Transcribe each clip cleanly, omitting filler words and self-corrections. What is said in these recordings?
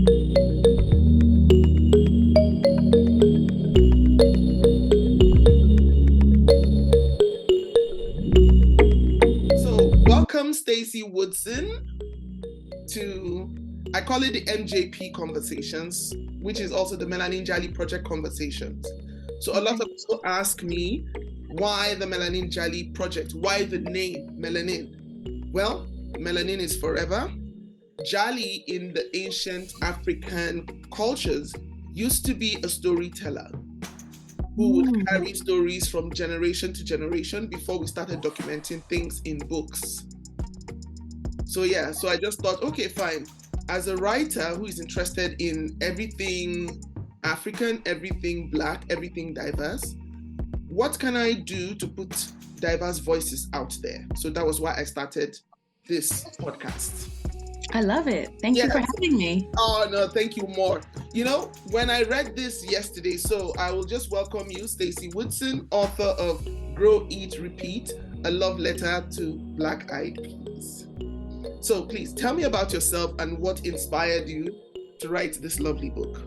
So, welcome Stacey Woodson to, I call it the MJP Conversations, which is also the Melanin Jali Project Conversations. So a lot of people ask me, why the Melanin Jali Project? Why the name Melanin? Well, melanin is forever. Jali in the ancient African cultures used to be a storyteller who would carry stories from generation to generation before we started documenting things in books. So yeah, so I just thought, okay, fine. As a writer who is interested in everything African, everything Black, everything diverse, what can I do to put diverse voices out there? So that was why I started this podcast. I love it. Thank you for having me. Oh, no, thank you more. You know, when I read this yesterday, so I will just welcome you, Stacey Woodson, author of GROW.EAT.REPEAT, a love letter to Black-Eyed Peas. So please tell me about yourself and what inspired you to write this lovely book.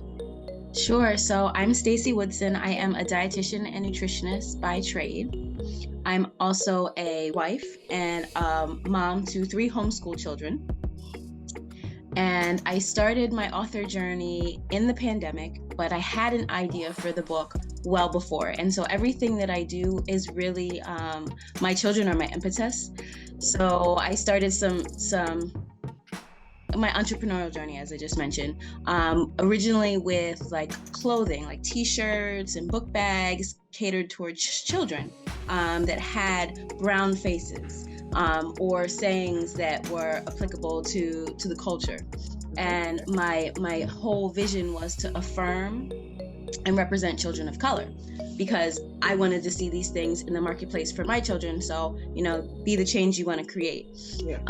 Sure. So I'm Stacey Woodson. I am a dietitian and nutritionist by trade. I'm also a wife and mom to 3 homeschool children. And I started my author journey in the pandemic, but I had an idea for the book well before. And so everything that I do is really, my children are my impetus. So I started my entrepreneurial journey, as I just mentioned, originally with like clothing, like t-shirts and book bags catered towards children that had brown faces. Or sayings that were applicable to the culture. And my whole vision was to affirm and represent children of color, because I wanted to see these things in the marketplace for my children. So, you know, be the change you want to create. Yeah.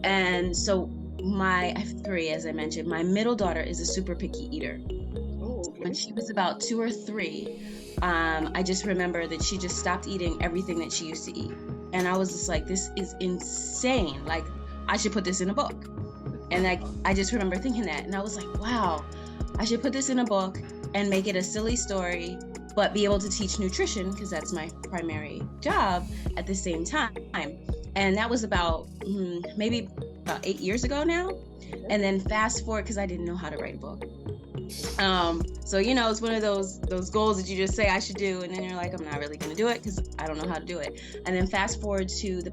And so I have 3, as I mentioned. My middle daughter is a super picky eater. Oh, okay. When she was about 2 or 3, I just remember that she just stopped eating everything that she used to eat. And I was just like, this is insane. Like, I should put this in a book. And I just remember thinking that. And I was like, wow, I should put this in a book and make it a silly story, but be able to teach nutrition, because that's my primary job, at the same time. And that was about maybe about 8 years ago now. And then fast forward, because I didn't know how to write a book. So, you know, it's one of those goals that you just say I should do, and then you're like, I'm not really going to do it because I don't know how to do it. And then fast forward to the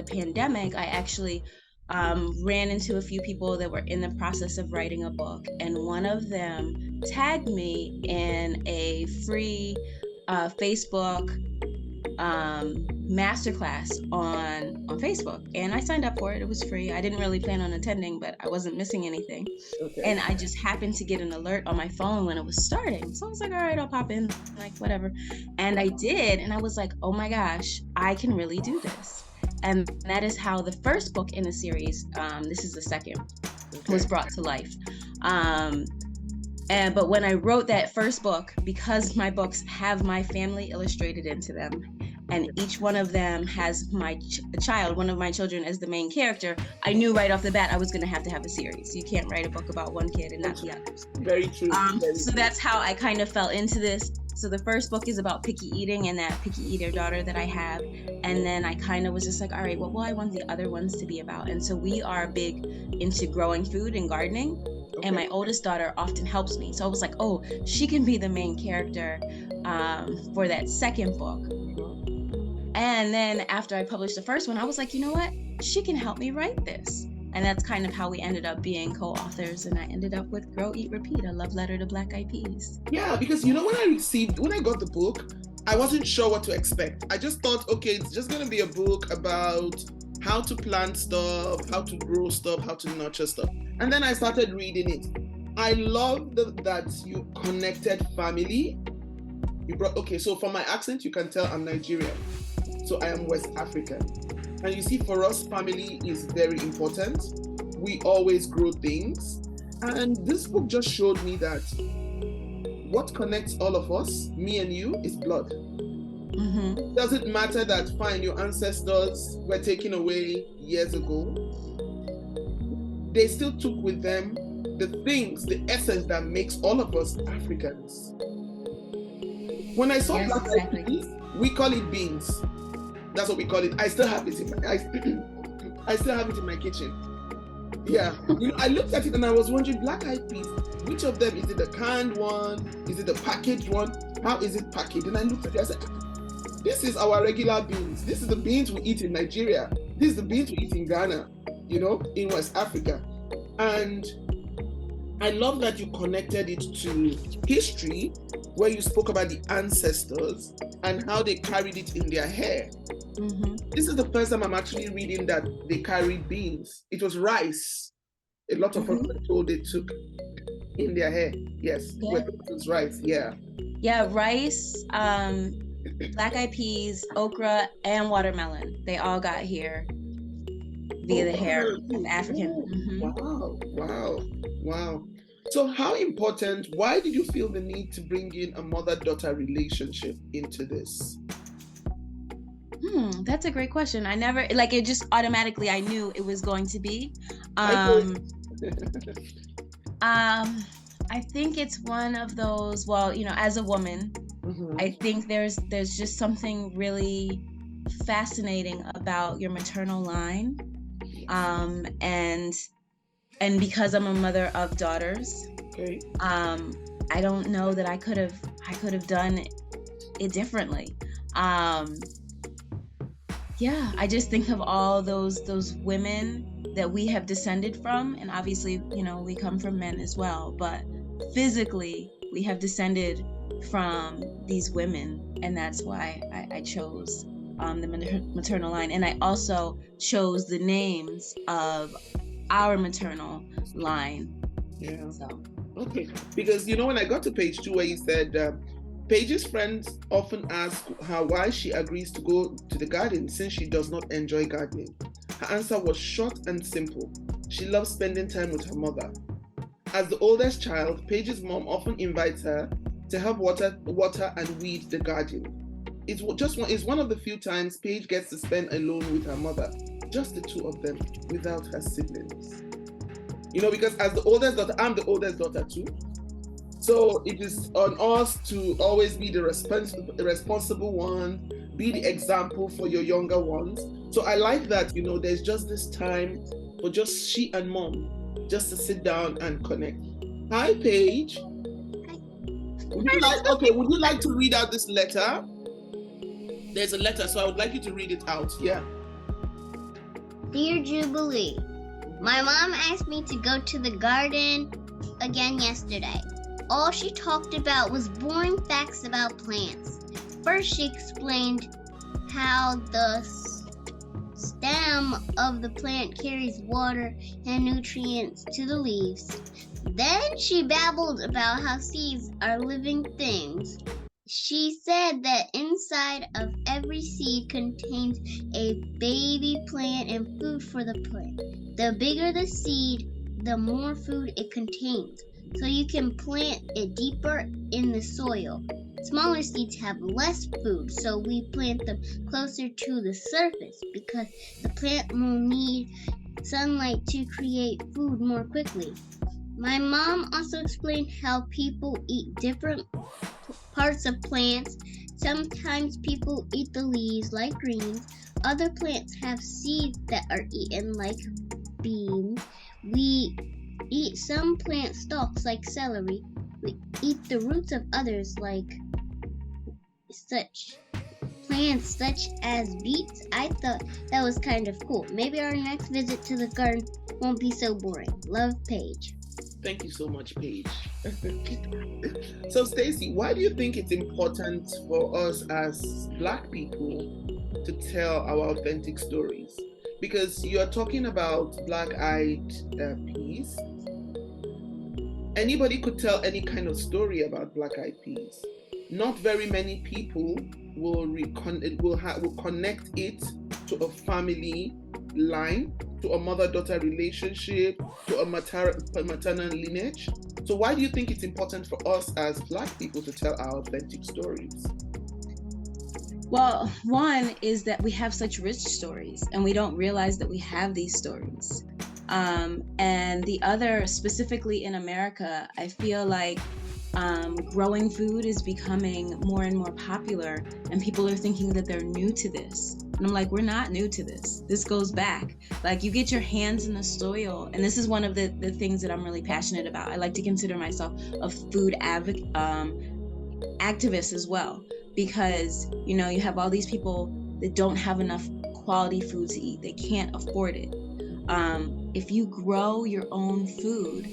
pandemic, I actually ran into a few people that were in the process of writing a book, and one of them tagged me in a free Facebook masterclass on Facebook, and I signed up for it. It was free. I didn't really plan on attending, but I wasn't missing anything. Okay. And I just happened to get an alert on my phone when it was starting. So I was like, all right, I'll pop in, like whatever. And I did, and I was like, oh my gosh, I can really do this. And that is how the first book in the series, this is the second, was brought to life. But when I wrote that first book, because my books have my family illustrated into them, and each one of them has my child, one of my children, as the main character, I knew right off the bat I was going to have a series. You can't write a book about one kid and not the others. Very true. So that's how I kind of fell into this. So the first book is about picky eating and that picky eater daughter that I have. And then I kind of was just like, all right, what will I want the other ones to be about? And so we are big into growing food and gardening. Okay. And my oldest daughter often helps me. So I was like, oh, she can be the main character for that second book. And then after I published the first one, I was like, you know what? She can help me write this. And that's kind of how we ended up being co-authors. And I ended up with GROW.EAT.REPEAT, a love letter to Black-Eyed Peas. Yeah, because you know, when I got the book, I wasn't sure what to expect. I just thought, okay, it's just going to be a book about how to plant stuff, how to grow stuff, how to nurture stuff. And then I started reading it. I love that you connected family. So from my accent, you can tell I'm Nigerian. So I am West African. And you see, for us, family is very important. We always grow things. And this book just showed me that what connects all of us, me and you, is blood. Mm-hmm. It doesn't matter that, fine, your ancestors were taken away years ago. They still took with them the things, the essence that makes all of us Africans. When I saw black eyed peas, we call it beans. That's what we call it. I still have it in my I still have it in my kitchen. Yeah. You know, I looked at it and I was wondering, black eyed peas, which of them? Is it the canned one? Is it the packaged one? How is it packaged? And I looked at it, I said, this is our regular beans. This is the beans we eat in Nigeria. This is the beans we eat in Ghana, you know, in West Africa. And I love that you connected it to history, where you spoke about the ancestors and how they carried it in their hair. Mm-hmm. This is the first time I'm actually reading that they carried beans. It was rice. A lot of us were told they took in their hair. Yes, yeah. It was rice. Yeah. Yeah, rice, black eyed peas, okra, and watermelon. They all got here via the hair of African. Wow. So how important, why did you feel the need to bring in a mother-daughter relationship into this? That's a great question. I never, like, it just automatically, I knew it was going to be. I think it's one of those, well, you know, as a woman, I think there's just something really fascinating about your maternal line. And because I'm a mother of daughters, I don't know that I could have done it differently. Yeah, I just think of all those women that we have descended from, and obviously, you know, we come from men as well, but physically we have descended from these women, and that's why I chose the maternal line. And I also chose the names of our maternal line. Yeah. So. Okay. Because, you know, when I got to page 2 where you said, Paige's friends often ask her why she agrees to go to the garden since she does not enjoy gardening. Her answer was short and simple. She loves spending time with her mother. As the oldest child, Paige's mom often invites her to help water and weed the garden. It's one of the few times Paige gets to spend alone with her mother, just the two of them, without her siblings. You know, because as the oldest daughter, I'm the oldest daughter too. So it is on us to always be the responsible one, be the example for your younger ones. So I like that, you know, there's just this time for just she and mom, just to sit down and connect. Hi, Paige. Would you like to read out this letter? There's a letter, so I would like you to read it out. Yeah. Dear Jubilee, my mom asked me to go to the garden again yesterday. All she talked about was boring facts about plants. First, she explained how the stem of the plant carries water and nutrients to the leaves. Then she babbled about how seeds are living things. She said that inside of every seed contains a baby plant and food for the plant. The bigger the seed, the more food it contains. So you can plant it deeper in the soil. Smaller seeds have less food, so we plant them closer to the surface because the plant will need sunlight to create food more quickly. My mom also explained how people eat different parts of plants. Sometimes people eat the leaves like greens. Other plants have seeds that are eaten like beans. We eat some plant stalks like celery. We eat the roots of others like plants such as beets. I thought that was kind of cool. Maybe our next visit to the garden won't be so boring. Love, Paige. Thank you so much, Paige. So, Stacey, why do you think it's important for us as Black people to tell our authentic stories? Because you're talking about black-eyed peas. Anybody could tell any kind of story about black-eyed peas. Not very many people will connect it to a family line, to a mother-daughter relationship, to a maternal lineage. So why do you think it's important for us as Black people to tell our authentic stories? Well, one is that we have such rich stories and we don't realize that we have these stories. And the other, specifically in America, I feel like growing food is becoming more and more popular, and people are thinking that they're new to this. And I'm like, we're not new to this. This goes back. Like, you get your hands in the soil, and this is one of the things that I'm really passionate about. I like to consider myself a food activist as well, because, you know, you have all these people that don't have enough quality food to eat. They can't afford it. If you grow your own food,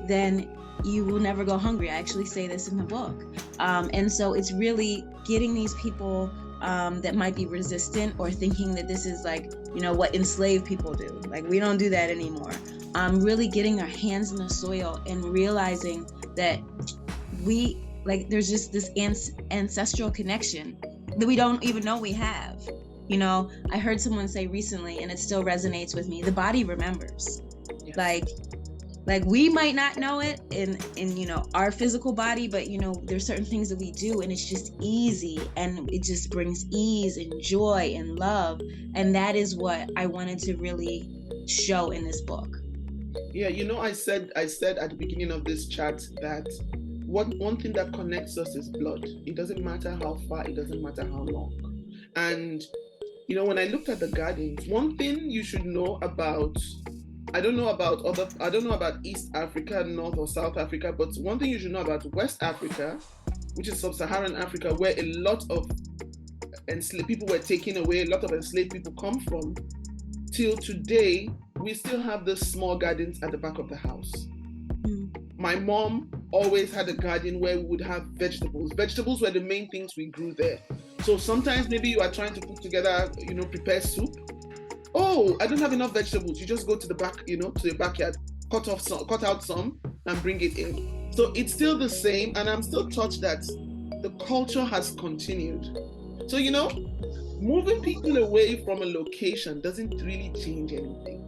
then you will never go hungry. I actually say this in the book. And so it's really getting these people that might be resistant or thinking that this is like, you know, what enslaved people do. Like, we don't do that anymore. Really getting their hands in the soil and realizing that there's just this ancestral connection that we don't even know we have. You know, I heard someone say recently, and it still resonates with me, the body remembers. Yes. Like we might not know it in you know, our physical body, but you know, there's certain things that we do and it's just easy, and it just brings ease and joy and love. And that is what I wanted to really show in this book. Yeah, you know, I said at the beginning of this chat that one thing that connects us is blood. It doesn't matter how far, it doesn't matter how long. And you know, when I looked at the gardens, one thing you should know about, I don't know about East Africa, North or South Africa, but one thing you should know about West Africa, which is Sub-Saharan Africa, where a lot of enslaved people were taken away, a lot of enslaved people come from, till today, we still have the small gardens at the back of the house. My mom always had a garden where we would have vegetables. Vegetables were the main things we grew there. So sometimes maybe you are trying to put together, you know, prepare soup. Oh, I don't have enough vegetables. You just go to the back, you know, to your backyard, cut out some and bring it in. So it's still the same, and I'm still touched that the culture has continued. So, you know, moving people away from a location doesn't really change anything.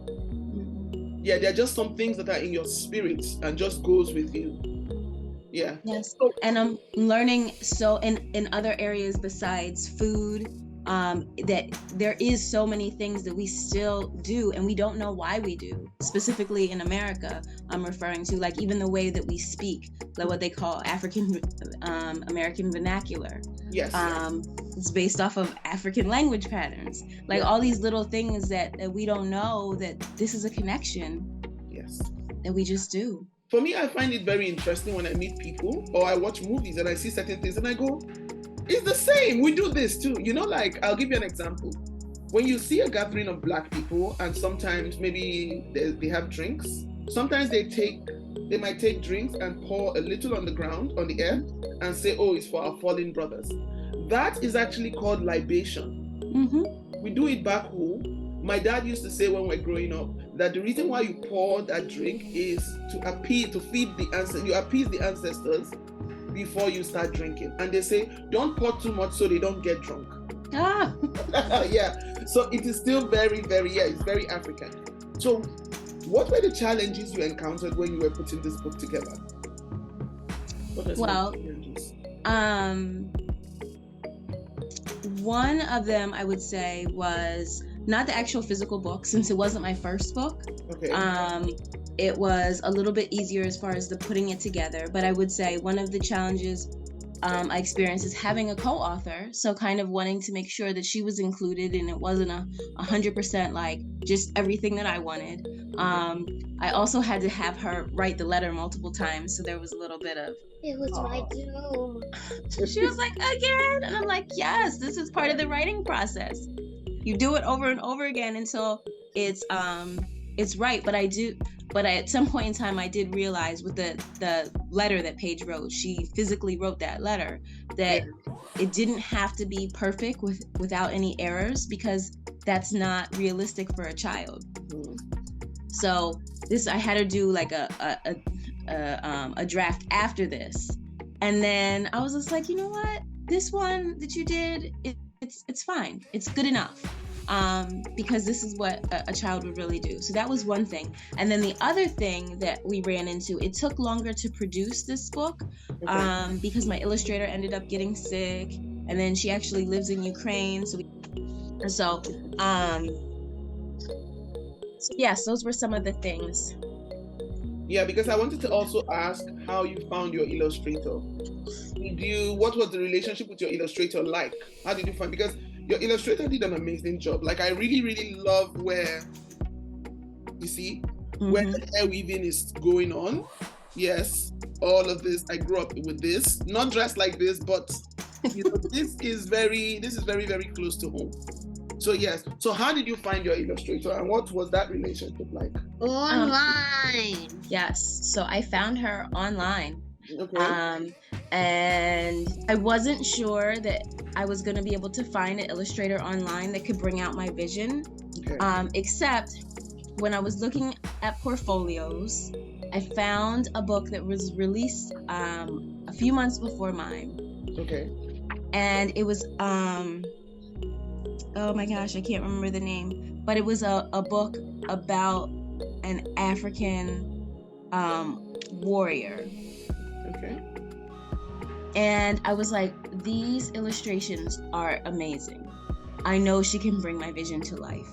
Yeah, there are just some things that are in your spirit and just goes with you. Yeah. Yes. And I'm learning so in other areas besides food, that there is so many things that we still do and we don't know why we do. Specifically in America, I'm referring to, like, even the way that we speak, like what they call African American vernacular. Yes. It's based off of African language patterns. Like, all these little things that we don't know, that this is a connection. Yes. That we just do. For me, I find it very interesting when I meet people or I watch movies and I see certain things and I go, it's the same. We do this too. You know, like, I'll give you an example. When you see a gathering of Black people and sometimes maybe they have drinks, sometimes they might take drinks and pour a little on the ground, on the air, and say, oh, it's for our fallen brothers. That is actually called libation. Mm-hmm. We do it back home. My dad used to say when we're growing up that the reason why you pour that drink is to appease the ancestors before you start drinking. And they say, don't pour too much so they don't get drunk. Ah. Yeah. So it is still very, very, it's very African. So what were the challenges you encountered when you were putting this book together? Well, one of them I would say was not the actual physical book, since it wasn't my first book. Okay. It was a little bit easier as far as the putting it together, but I would say one of the challenges I experienced is having a co-author, so kind of wanting to make sure that she was included and it wasn't 100% like just everything that I wanted. I also had to have her write the letter multiple times, so there was a little bit of, it was my doom. She was like, again? And I'm like, yes, this is part of the writing process. You do it over and over again until it's right. But at some point in time, I did realize with the letter that Paige wrote, she physically wrote that letter, that it didn't have to be perfect without any errors, because that's not realistic for a child. So I had to do like a draft after this, and then I was just like, you know what, this one that you did, it's fine, it's good enough. Because this is what a child would really do. So that was one thing. And then the other thing that we ran into, it took longer to produce this book, because my illustrator ended up getting sick, and then she actually lives in Ukraine. So So yes, those were some of the things. Yeah, because I wanted to also ask how you found your illustrator. What was the relationship with your illustrator like? How did you find, because your illustrator did an amazing job. Like, I really, really love where, you see, where the hair weaving is going on. Yes, all of this, I grew up with this, not dressed like this, but you know, this is very, very close to home. So yes, so how did you find your illustrator, and what was that relationship like? Online. Yes, so I found her online. Okay. And I wasn't sure that I was going to be able to find an illustrator online that could bring out my vision. Okay. Except when I was looking at portfolios, I found a book that was released a few months before mine. Okay. And it was oh my gosh, I can't remember the name, but it was a book about an African warrior. Okay. And I was like, these illustrations are amazing. I know she can bring my vision to life.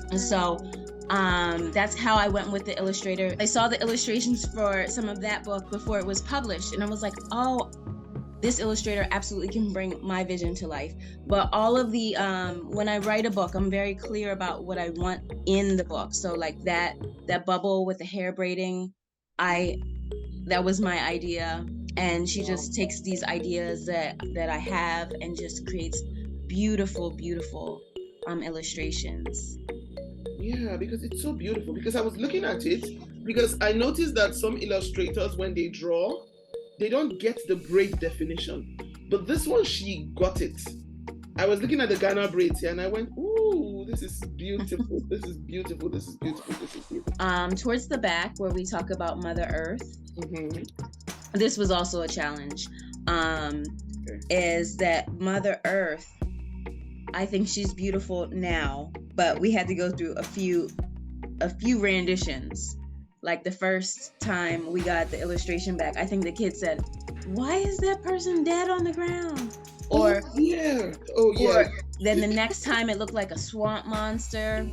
And so that's how I went with the illustrator. I saw the illustrations for some of that book before it was published, and I was like, oh, this illustrator absolutely can bring my vision to life. But all of the, when I write a book, I'm very clear about what I want in the book. So like that bubble with the hair braiding, that was my idea. And she just takes these ideas that I have and just creates beautiful, beautiful illustrations. Yeah, because it's so beautiful. Because I was looking at it, because I noticed that some illustrators, when they draw, they don't get the braid definition. But this one, she got it. I was looking at the Ghana braids here and I went, ooh, this is beautiful. This is beautiful. This is beautiful. This is beautiful. Towards the back where we talk about Mother Earth, this was also a challenge. Is that Mother Earth, I think she's beautiful now, but we had to go through a few renditions. Like the first time we got the illustration back, I think the kid said, "Why is that person dead on the ground?" Or Or then the next time it looked like a swamp monster.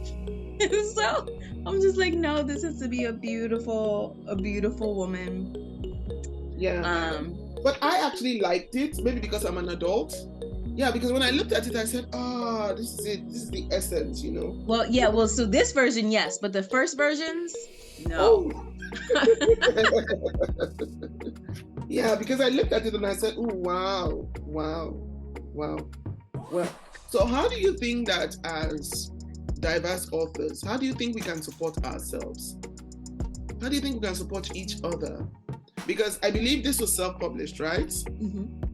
So I'm just like, no, this has to be a beautiful woman. Yeah. But I actually liked it, maybe because I'm an adult. Yeah, because when I looked at it, I said, this is it. This is the essence, you know? Well, yeah, so this version, yes, but the first versions, no. Yeah, because I looked at it and I said, oh, wow. Well, so how do you think that as diverse authors, how do you think we can support ourselves? How do you think we can support each other? Because I believe this was self-published, right?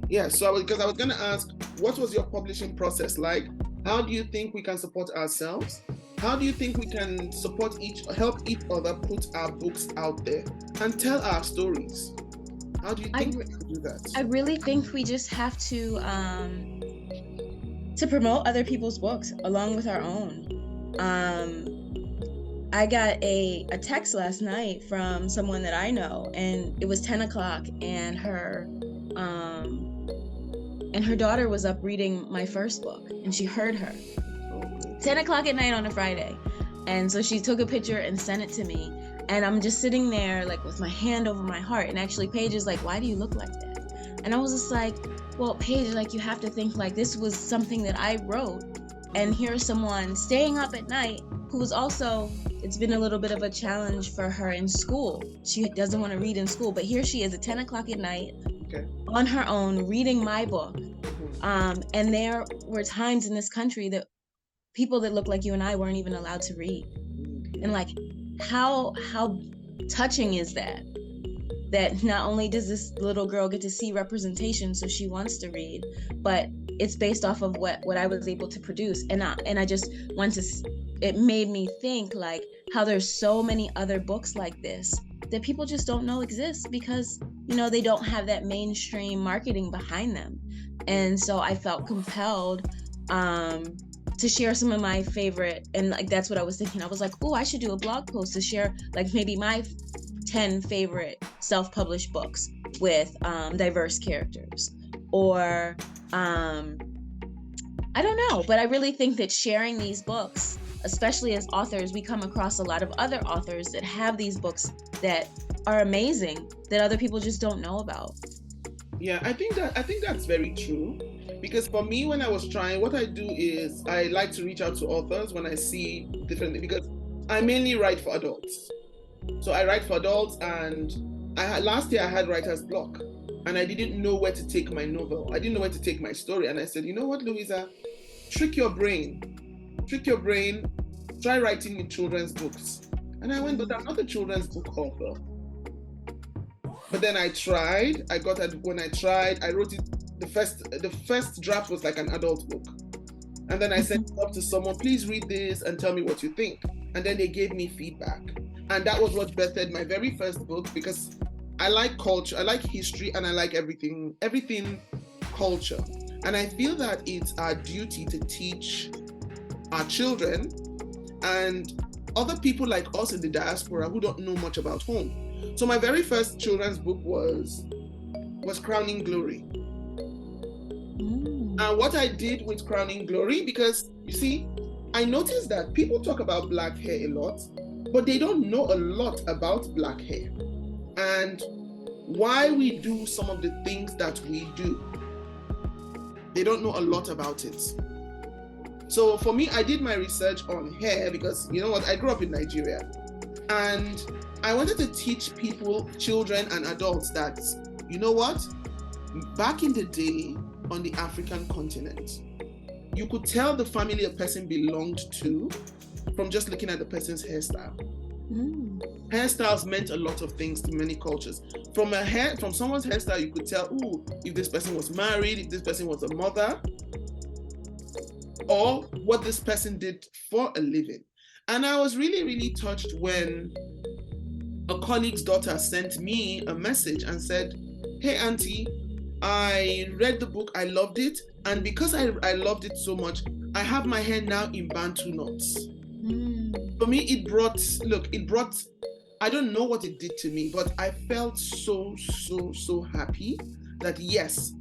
Yeah, so because I was going to ask, what was your publishing process like? How do you think we can support ourselves? How do you think we can help each other put our books out there and tell our stories? How do you think we can do that? I really think we just have to promote other people's books along with our own. I got a text last night from someone that I know, and it was 10 o'clock, and her daughter was up reading my first book, and she heard her. 10 o'clock at night on a Friday. And so she took a picture and sent it to me. And I'm just sitting there like with my hand over my heart. And actually Paige is like, why do you look like that? And I was just like, well, Paige, like, you have to think like this was something that I wrote. And here's someone staying up at night who was also, it's been a little bit of a challenge for her in school. She doesn't want to read in school, but here she is at 10 o'clock at night on her own reading my book. And there were times in this country that people that look like you and I weren't even allowed to read. And like, how touching is that not only does this little girl get to see representation, so she wants to read, but it's based off of what I was able to produce. And I just want to, it made me think like how there's so many other books like this that people just don't know exist because, you know, they don't have that mainstream marketing behind them. And so I felt compelled to share some of my favorite, and like that's what I was thinking. I was like, oh, I should do a blog post to share like maybe my 10 favorite self-published books with diverse characters, or I don't know, but I really think that sharing these books, especially as authors, we come across a lot of other authors that have these books that are amazing that other people just don't know about. Yeah, I think that's very true. Because for me, when I was trying, what I do is I like to reach out to authors when I see different, because I mainly write for adults. So I write for adults, and last year I had writer's block, and I didn't know where to take my novel. I didn't know where to take my story. And I said, you know what, Louisa, trick your brain, try writing in children's books. And I went, but I'm not a children's book author. But then I tried, I wrote it, the first draft was like an adult book. And then I sent it up to someone, please read this and tell me what you think. And then they gave me feedback. And that was what birthed my very first book, because I like culture, I like history, and I like everything culture. And I feel that it's our duty to teach our children and other people like us in the diaspora who don't know much about home. So my very first children's book was Crowning Glory. And what I did with Crowning Glory, because you see, I noticed that people talk about black hair a lot, but they don't know a lot about black hair and why we do some of the things that we do. They don't know a lot about it. So for me, I did my research on hair because, you know what, I grew up in Nigeria, and I wanted to teach people, children and adults, that, you know what, back in the day on the African continent, you could tell the family a person belonged to from just looking at the person's hairstyle. Hairstyles meant a lot of things to many cultures. From someone's hairstyle, you could tell, if this person was married, if this person was a mother, or what this person did for a living. And I was really, really touched when a colleague's daughter sent me a message and said, hey, Auntie, I read the book, I loved it. And because I loved it so much, I have my hair now in Bantu knots. For me, it brought, I don't know what it did to me, but I felt so happy that yes,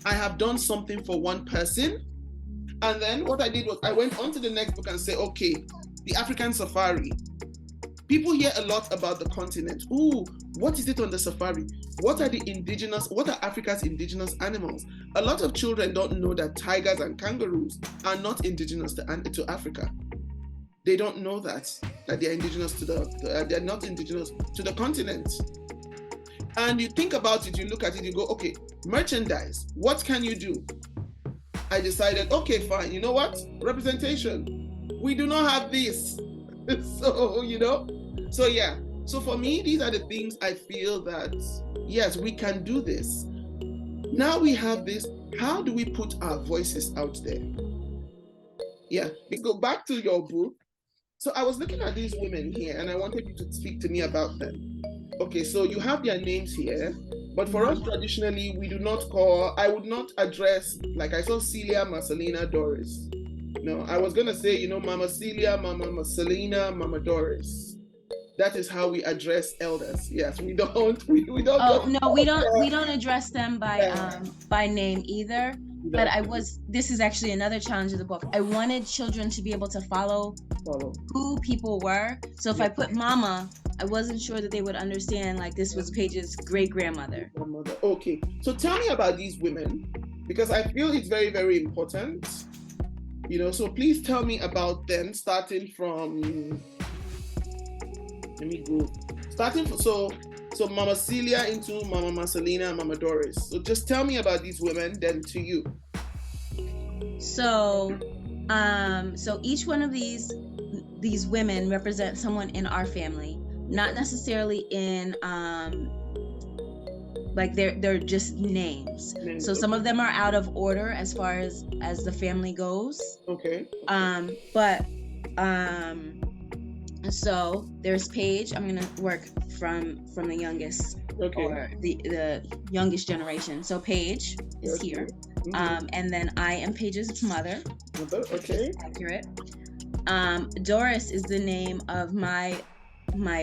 I have done something for one person. And then what I did was I went on to the next book and said, okay, the African safari. People hear a lot about the continent. What is it on the safari? What are Africa's indigenous animals? A lot of children don't know that tigers and kangaroos are not indigenous to Africa. They don't know that they're indigenous they're not indigenous to the continent. And you think about it, you look at it, you go, okay, merchandise, what can you do? I decided, okay, fine, you know what? Representation. We do not have this. So yeah. So for me, these are the things I feel that, yes, we can do this. Now we have this, how do we put our voices out there? Yeah, we go back to your book. So I was looking at these women here and I wanted you to speak to me about them. Okay, so you have their names here, but for us traditionally, I would not address, like I saw Celia, Marcelina, Doris. No, I was gonna say, Mama Celia, Mama Marcelina, Mama Doris. That is how we address elders. Yes, we don't. Oh no, we don't address them by name either. But this is actually another challenge of the book. I wanted children to be able to follow who people were. So if I put Mama, I wasn't sure that they would understand, like, this was Paige's great-grandmother. Okay, so tell me about these women, because I feel it's very, very important. So please tell me about them, starting from, so Mama Celia into Mama Marcelina and Mama Doris. So just tell me about these women, then to you. So each one of these women represent someone in our family, not necessarily in like they're just names. So some of them are out of order as far as the family goes. Okay. So there's Paige. I'm gonna work from the youngest, or the youngest generation. So Paige is here, and then I am Paige's mother. Okay. Accurate. Doris is the name of my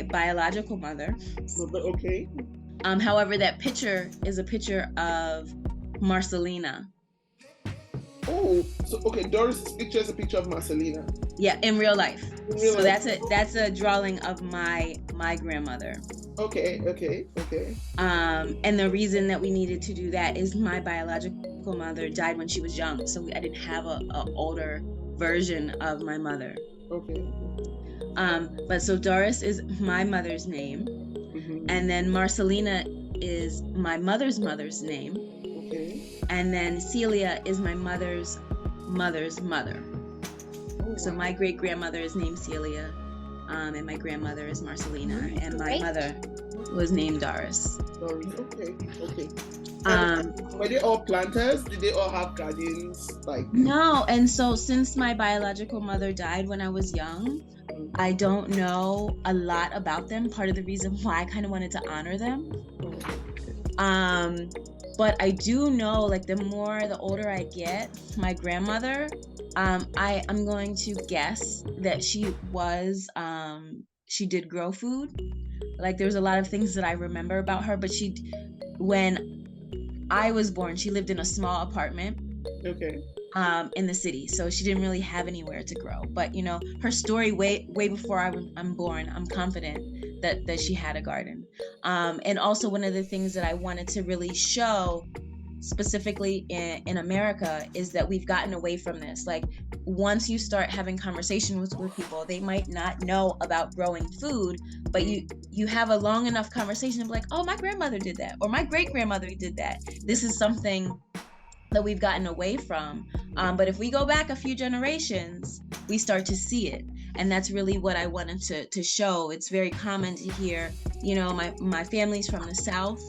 biological mother. Okay. However, that picture is a picture of Marcelina. Oh, so okay, Doris' picture is a picture of Marcelina. Yeah, in real life. real So life. that's a drawing of my grandmother. Okay. And the reason that we needed to do that is my biological mother died when she was young, so I didn't have a older version of my mother. Okay. But so Doris is my mother's name, and then Marcelina is my mother's name, and then Celia is my mother's mother. So my great grandmother is named Celia, and my grandmother is Marcelina, and my mother was named Doris. Okay. Were they all planters? Did they all have gardens? No, and so since my biological mother died when I was young, I don't know a lot about them. Part of the reason why I kind of wanted to honor them. But I do know, like, the older I get, my grandmother, I'm going to guess that she did grow food. Like, there's a lot of things that I remember about her, but when I was born, she lived in a small apartment. In the city, so she didn't really have anywhere to grow. But you know, her story way before I'm born, I'm confident that she had a garden. And also one of the things that I wanted to really show specifically in America is that we've gotten away from this. Like, once you start having conversations with people, they might not know about growing food, but you have a long enough conversation of like, oh, my grandmother did that, or my great grandmother did that. This is something that we've gotten away from. But if we go back a few generations, we start to see it. And that's really what I wanted to show. It's very common to hear, you know, my family's from the South.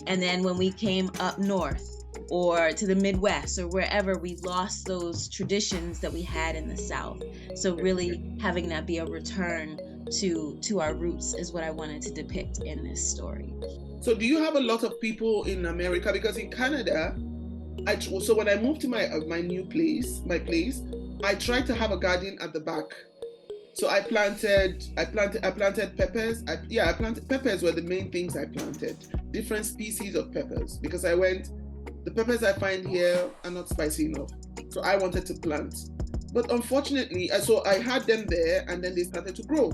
And then when we came up north or to the Midwest or wherever, we lost those traditions that we had in the South. So really having that be a return to our roots is what I wanted to depict in this story. So do you have a lot of people in America? Because in Canada, so when I moved to my new place, I tried to have a garden at the back. So I planted peppers. Peppers were the main things I planted. Different species of peppers, because the peppers I find here are not spicy enough. So I wanted to plant. But unfortunately, so I had them there and then they started to grow.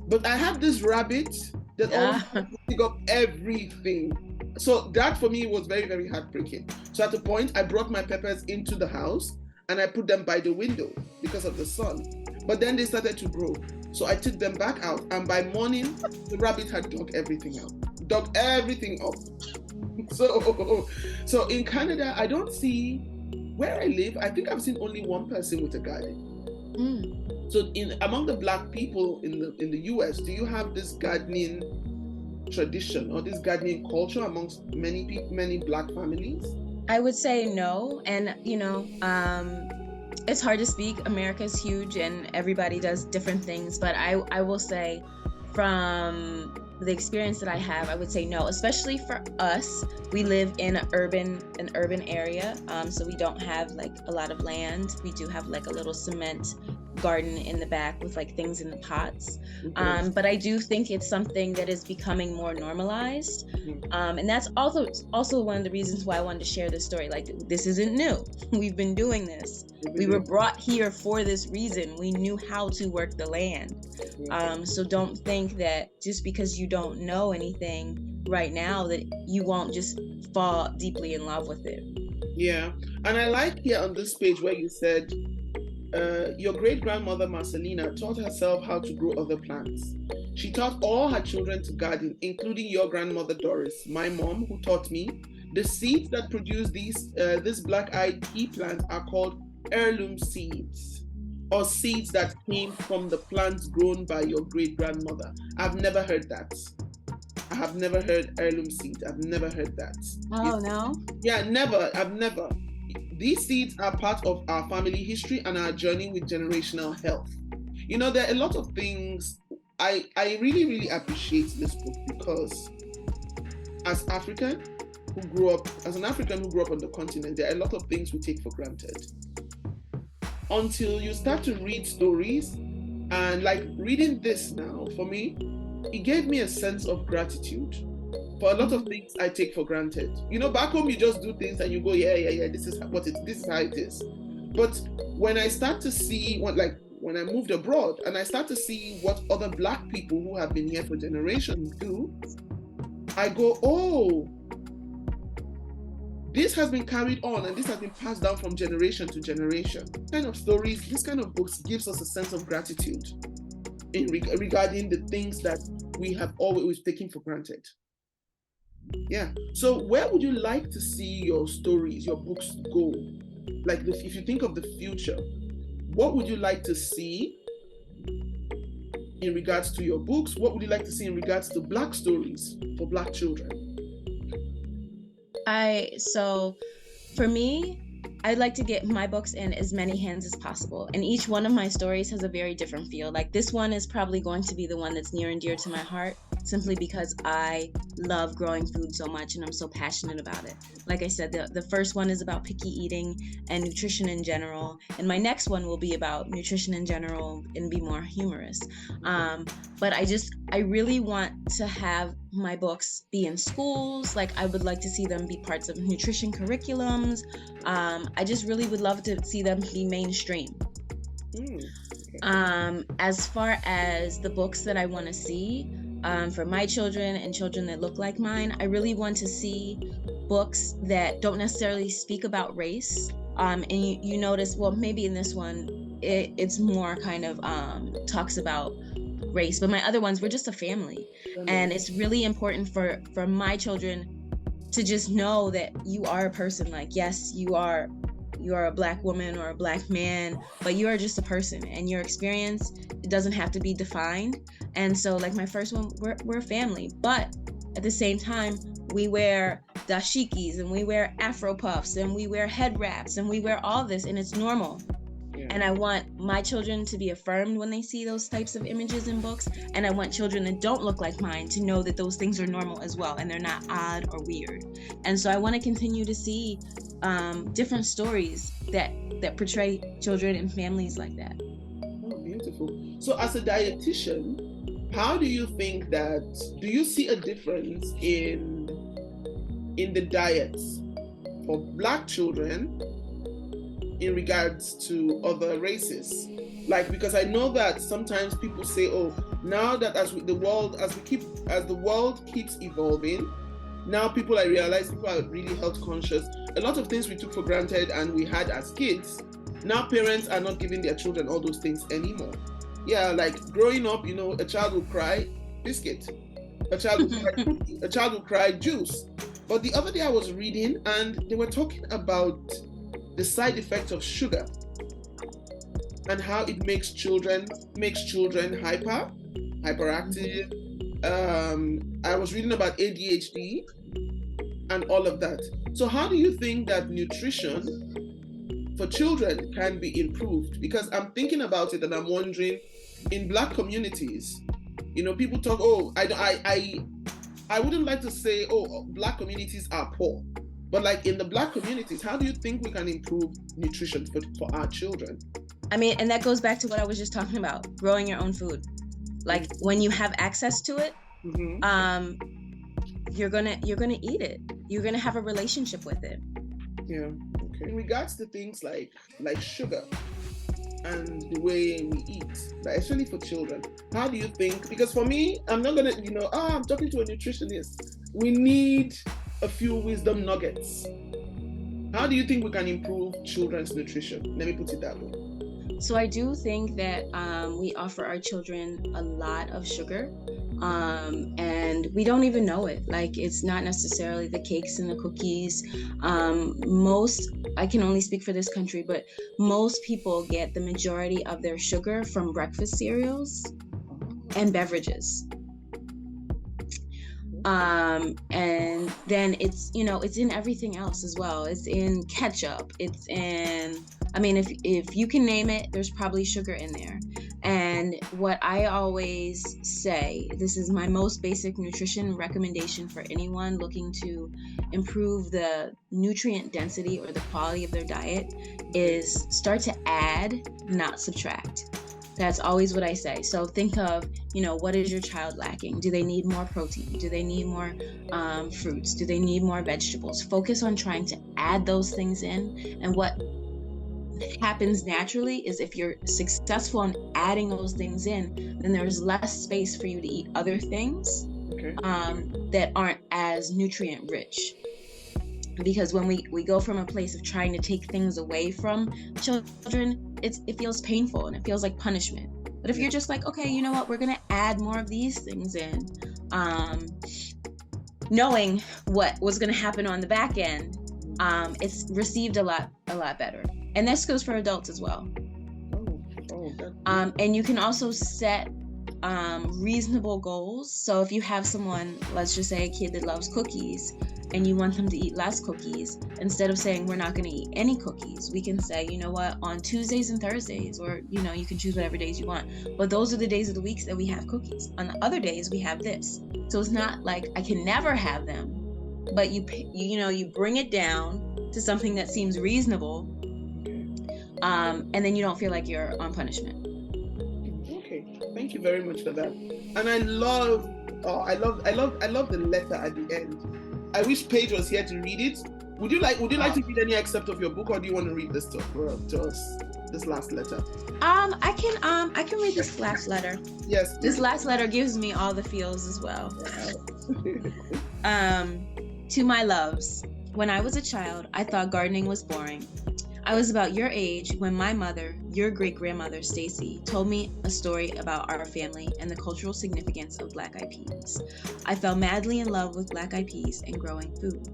But I had this rabbit that always pick up everything. So that for me was very, very heartbreaking. So at the point, I brought my peppers into the house and I put them by the window because of the sun. But then they started to grow. So I took them back out, and by morning, the rabbit had dug everything up. So in Canada, I don't see, where I live, I think I've seen only one person with a garden. So among the Black people in the US, do you have this gardening tradition or this gardening culture amongst many people, many Black families? I would say no. And you know, it's hard to speak. America's huge and everybody does different things, but I will say from the experience that I have, I would say no, especially for us. We live in an urban area, so we don't have like a lot of land. We do have like a little cement garden in the back with like things in the pots. But I do think it's something that is becoming more normalized. And that's also one of the reasons why I wanted to share this story. Like, this isn't new. We've been doing this. We were brought here for this reason. We knew how to work the land. So don't think that just because you don't know anything right now that you won't just fall deeply in love with it. Yeah. And I like here on this page where you said, your great-grandmother Marcelina taught herself how to grow other plants. She taught all her children to garden, including your grandmother Doris, my mom, who taught me. The seeds that produce this black-eyed pea plant are called heirloom seeds, or seeds that came from the plants grown by your great-grandmother. I've never heard that. I have never heard heirloom seeds. I've never heard that. Oh, no? Yeah, never. I've never. These seeds are part of our family history and our journey with generational health. You know, there are a lot of things. I really, really appreciate this book because as an African who grew up on the continent, there are a lot of things we take for granted. Until you start to read stories, and like reading this now, for me, it gave me a sense of gratitude for a lot of things I take for granted. You know, back home you just do things and you go, yeah, this is how it is. But when I start to see when I moved abroad and I start to see what other Black people who have been here for generations do, I go, oh, this has been carried on and this has been passed down from generation to generation. This kind of stories, this kind of books gives us a sense of gratitude regarding the things that we have always taken for granted. Yeah. So where would you like to see your stories, your books go? Like if you think of the future, what would you like to see in regards to your books? What would you like to see in regards to Black stories for Black children? So for me, I'd like to get my books in as many hands as possible. And each one of my stories has a very different feel. Like this one is probably going to be the one that's near and dear to my heart, simply because I love growing food so much and I'm so passionate about it. Like I said, the first one is about picky eating and nutrition in general. And my next one will be about nutrition in general and be more humorous. But I really want to have my books be in schools. Like I would like to see them be parts of nutrition curriculums. I just really would love to see them be mainstream. Okay. As far as the books that I want to see for my children and children that look like mine, I really want to see books that don't necessarily speak about race. And you notice, well, maybe in this one, it's more kind of talks about race, but my other ones, we're just a family. And it's really important for my children to just know that you are a person. Like, yes, you are a Black woman or a Black man, but you are just a person, and your experience, it doesn't have to be defined. And so like my first one, we're a family, but at the same time, we wear dashikis and we wear Afro puffs and we wear head wraps and we wear all this, and it's normal. Yeah. And I want my children to be affirmed when they see those types of images in books. And I want children that don't look like mine to know that those things are normal as well, and they're not odd or weird. And so I want to continue to see different stories that portray children and families like that. Oh, beautiful. So as a dietitian, how do you think do you see a difference in the diets for Black children in regards to other races? Like, because I know that sometimes people say, oh, now that as the world keeps evolving, now I realize people are really health conscious. A lot of things we took for granted and we had as kids, now parents are not giving their children all those things anymore. Yeah, like growing up, a child will cry biscuit, a child will cry cookie, a child will cry juice. But the other day I was reading and they were talking about the side effects of sugar and how it makes children hyperactive. I was reading about ADHD and all of that. So how do you think that nutrition for children can be improved? Because I'm thinking about it and I'm wondering, in Black communities, people talk, oh, I wouldn't like to say, oh, Black communities are poor. But like in the Black communities, how do you think we can improve nutrition for our children? I mean, and that goes back to what I was just talking about, growing your own food. Like when you have access to it, you're gonna eat it. You're gonna have a relationship with it. Yeah. Okay. In regards to things like sugar and the way we eat, like especially for children, how do you think? Because for me, I'm not gonna, I'm talking to a nutritionist. We need a few wisdom nuggets. How do you think we can improve children's nutrition? Let me put it that way. So I do think that we offer our children a lot of sugar, and we don't even know it. Like, it's not necessarily the cakes and the cookies. I can only speak for this country, but most people get the majority of their sugar from breakfast cereals and beverages. And then it's in everything else as well. It's in ketchup. It's in, if you can name it, there's probably sugar in there. And what I always say, this is my most basic nutrition recommendation for anyone looking to improve the nutrient density or the quality of their diet, is start to add, not subtract. That's always what I say. So think of, what is your child lacking? Do they need more protein? Do they need more fruits? Do they need more vegetables? Focus on trying to add those things in. And what happens naturally is if you're successful in adding those things in, then there's less space for you to eat other things that aren't as nutrient rich. Because when we go from a place of trying to take things away from children, it feels painful and it feels like punishment. But if you're just like, okay, you know what, we're gonna add more of these things in, knowing what was gonna happen on the back end, it's received a lot better. And this goes for adults as well. And you can also set reasonable goals. So if you have someone, let's just say a kid that loves cookies, and you want them to eat less cookies, instead of saying we're not going to eat any cookies, we can say, you know what, on Tuesdays and Thursdays, or you know, you can choose whatever days you want, but those are the days of the weeks that we have cookies. On the other days we have this. So it's not like I can never have them, but you bring it down to something that seems reasonable, and then you don't feel like you're on punishment. Okay, thank you very much for that. And I love the letter at the end. I wish Paige was here to read it. Would you like to read any excerpt of your book, or do you want to read this to us? This last letter. I can read this last letter. Yes. This last letter gives me all the feels as well. To my loves, when I was a child, I thought gardening was boring. I was about your age when my mother, your great-grandmother, Stacey, told me a story about our family and the cultural significance of black-eyed peas. I fell madly in love with black-eyed peas and growing food.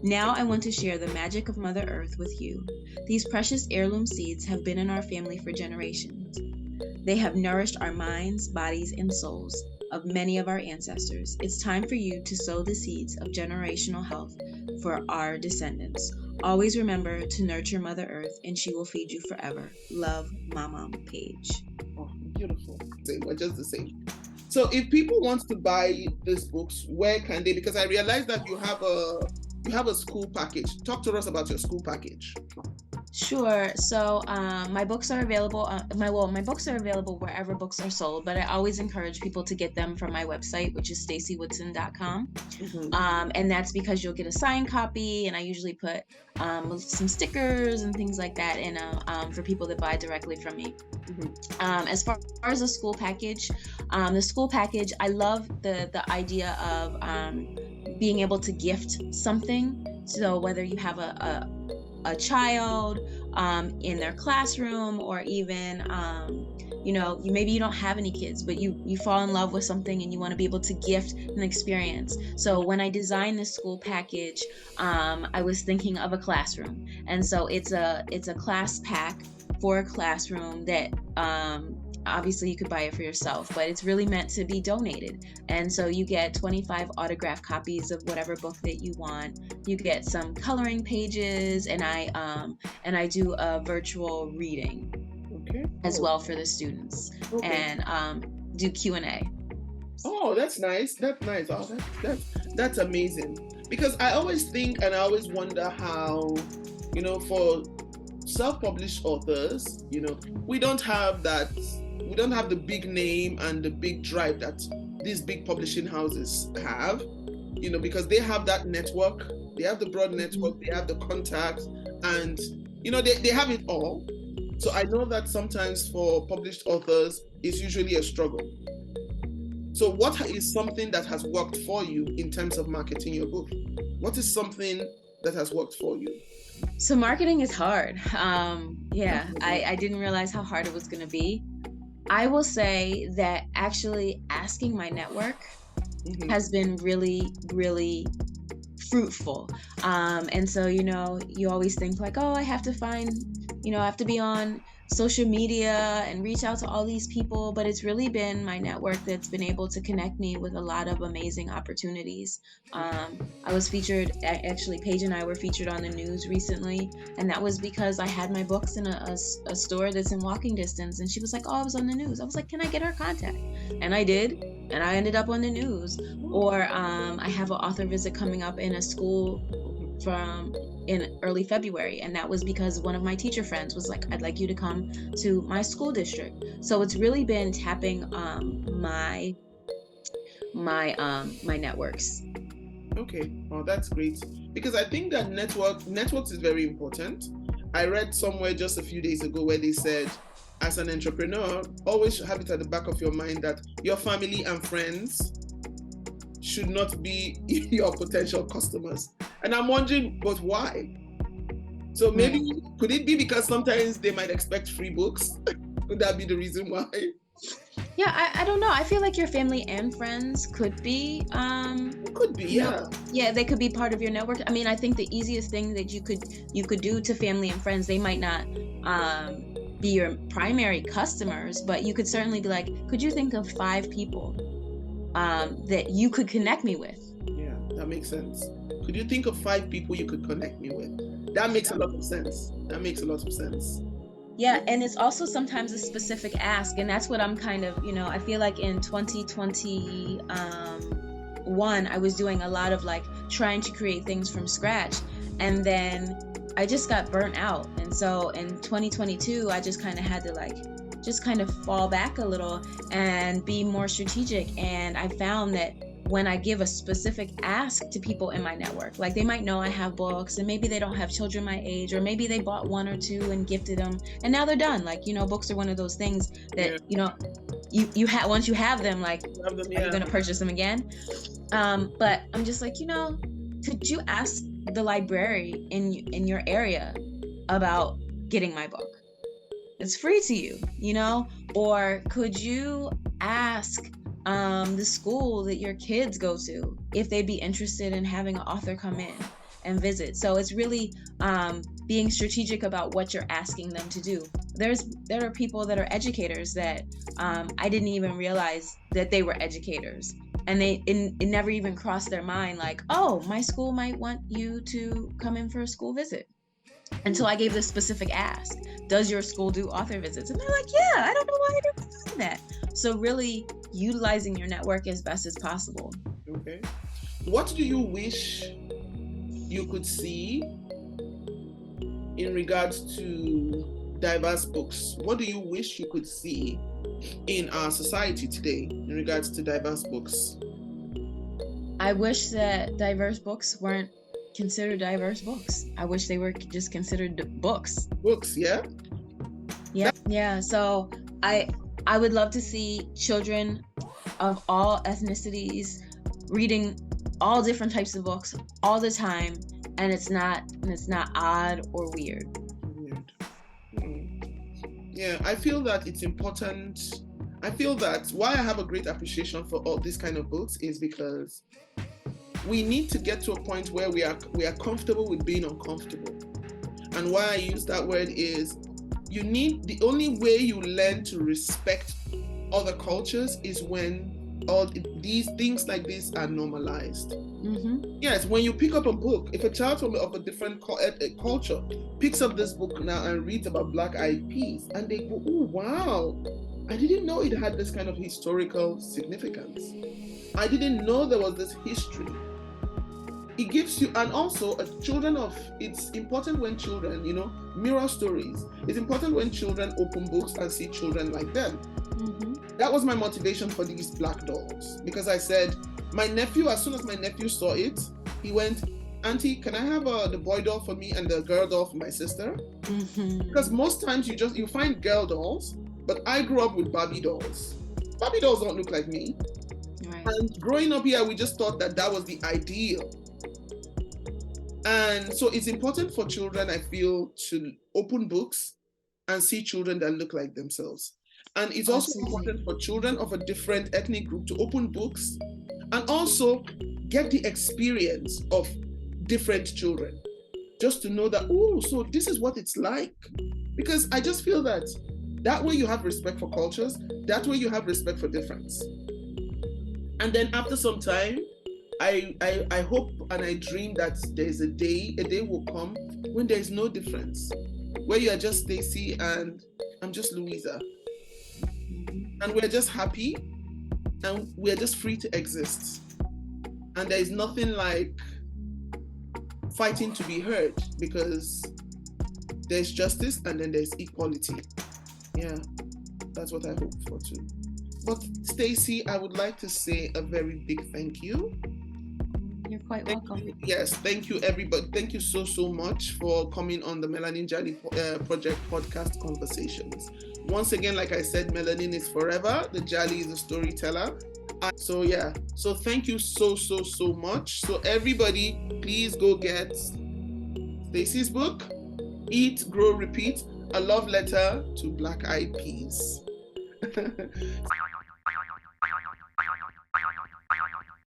Now I want to share the magic of Mother Earth with you. These precious heirloom seeds have been in our family for generations. They have nourished our minds, bodies, and souls of many of our ancestors. It's time for you to sow the seeds of generational health for our descendants. Always remember to nurture Mother Earth, and she will feed you forever. Love, Mama Paige. Oh, beautiful. We're just the same. So if people want to buy these books, where can they? Because I realized that you have a school package. Talk to us about your school package. Sure. So my books are available. My books are available wherever books are sold, but I always encourage people to get them from my website, which is staceywoodson.com. Mm-hmm. And that's because you'll get a signed copy, and I usually put some stickers and things like that in for people that buy directly from me. Mm-hmm. As far as the school package, I love the idea of being able to gift something. So whether you have a child in their classroom, or even maybe you don't have any kids, but you fall in love with something and you want to be able to gift an experience. So when I designed this school package, I was thinking of a classroom, and so it's a class pack for a classroom that obviously you could buy it for yourself, but it's really meant to be donated. And so you get 25 autographed copies of whatever book that you want. You get some coloring pages, and I do a virtual reading as well for the students, and do Q&A. Oh, that's nice. That's nice. Oh, that's amazing. Because I always think, and I always wonder how, for self-published authors, we don't have that. We don't have the big name and the big drive that these big publishing houses have, because they have that network, they have the broad network, they have the contacts, and, they have it all. So I know that sometimes for published authors, it's usually a struggle. So what is something that has worked for you in terms of marketing your book? What is something that has worked for you? So marketing is hard. I didn't realize how hard it was going to be. I will say that actually asking my network has been really, really fruitful. And so, you always think like, oh, I have to be on social media and reach out to all these people, but it's really been my network that's been able to connect me with a lot of amazing opportunities. I was featured, actually Paige and I were featured on the news recently, and that was because I had my books in a store that's in walking distance, and she was like, oh, I was on the news. I was like, can I get her contact? And I did, and I ended up on the news. Or I have an author visit coming up in a school in early February, and that was because one of my teacher friends was like, I'd like you to come to my school district. So it's really been tapping my networks. Okay, well, that's great, because I think that networks is very important, I read somewhere just a few days ago where they said, as an entrepreneur, always have it at the back of your mind that your family and friends should not be your potential customers. And I'm wondering, but why? So maybe, could it be because sometimes they might expect free books? Could that be the reason why? Yeah, I don't know. I feel like your family and friends could be. Could be, yeah. Yeah, they could be part of your network. I mean, I think the easiest thing that you could do to family and friends, they might not be your primary customers, but you could certainly be like, could you think of 5 people that you could connect me with? Yeah, that makes sense. Could you think of 5 people you could connect me with? That makes a lot of sense. That makes a lot of sense. Yeah, and it's also sometimes a specific ask, and that's what I'm kind of, I feel like in 2021, I was doing a lot of like trying to create things from scratch, and then I just got burnt out. And so in 2022, I just kind of had to just kind of fall back a little and be more strategic. And I found that when I give a specific ask to people in my network, like they might know I have books and maybe they don't have children my age, or maybe they bought 1 or 2 and gifted them and now they're done. Like, books are one of those things that, you have, once you have them, like, are you going to purchase them again? But I'm just like, could you ask the library in your area about getting my book? It's free to you, or could you ask the school that your kids go to if they'd be interested in having an author come in and visit. So it's really being strategic about what you're asking them to do. There are people that are educators that I didn't even realize that they were educators, and it never even crossed their mind like, oh, my school might want you to come in for a school visit. Until I gave this specific ask, does your school do author visits? And they're like, yeah, I don't know why I didn't say that. So really utilizing your network as best as possible. Okay. What do you wish you could see in regards to diverse books? What do you wish you could see in our society today in regards to diverse books? I wish that diverse books weren't considered diverse books. I wish they were just considered books. Books, yeah? Yeah. So I would love to see children of all ethnicities reading all different types of books all the time, and it's not odd or weird. Yeah, I feel that it's important. I feel that why I have a great appreciation for all these kind of books is because we need to get to a point where we are comfortable with being uncomfortable. And why I use that word is the only way you learn to respect other cultures is when all these things like this are normalized. Mm-hmm. Yes, when you pick up a book, if a child of a different culture picks up this book now and reads about black-eyed peas, and they go, oh wow, I didn't know it had this kind of historical significance. I didn't know there was this history. It gives you, and also it's important when children, mirror stories. It's important when children open books and see children like them. Mm-hmm. That was my motivation for these black dolls, because I said, my nephew, as soon as my nephew saw it, he went, Auntie, can I have the boy doll for me and the girl doll for my sister? Mm-hmm. Because most times you find girl dolls, but I grew up with Barbie dolls. Barbie dolls don't look like me. Right. And growing up here, we just thought that was the ideal. And so it's important for children, I feel, to open books and see children that look like themselves. And it's also important for children of a different ethnic group to open books and also get the experience of different children, just to know that, oh, so this is what it's like. Because I just feel that way you have respect for cultures, that way you have respect for difference. And then after some time, I hope and I dream that there's a day will come when there's no difference, where you are just Stacey and I'm just Louisa. And we're just happy and we're just free to exist. And there is nothing like fighting to be heard, because there's justice and then there's equality. Yeah, that's what I hope for too. But Stacey, I would like to say a very big thank you You're quite welcome. Yes, thank you, everybody. Thank you so much for coming on the Melanin Jali Project podcast conversations. Once again, like I said, melanin is forever. The Jali is a storyteller. So thank you so much. So everybody, please go get Stacey's book, Eat, Grow, Repeat, a love letter to black-eyed peas.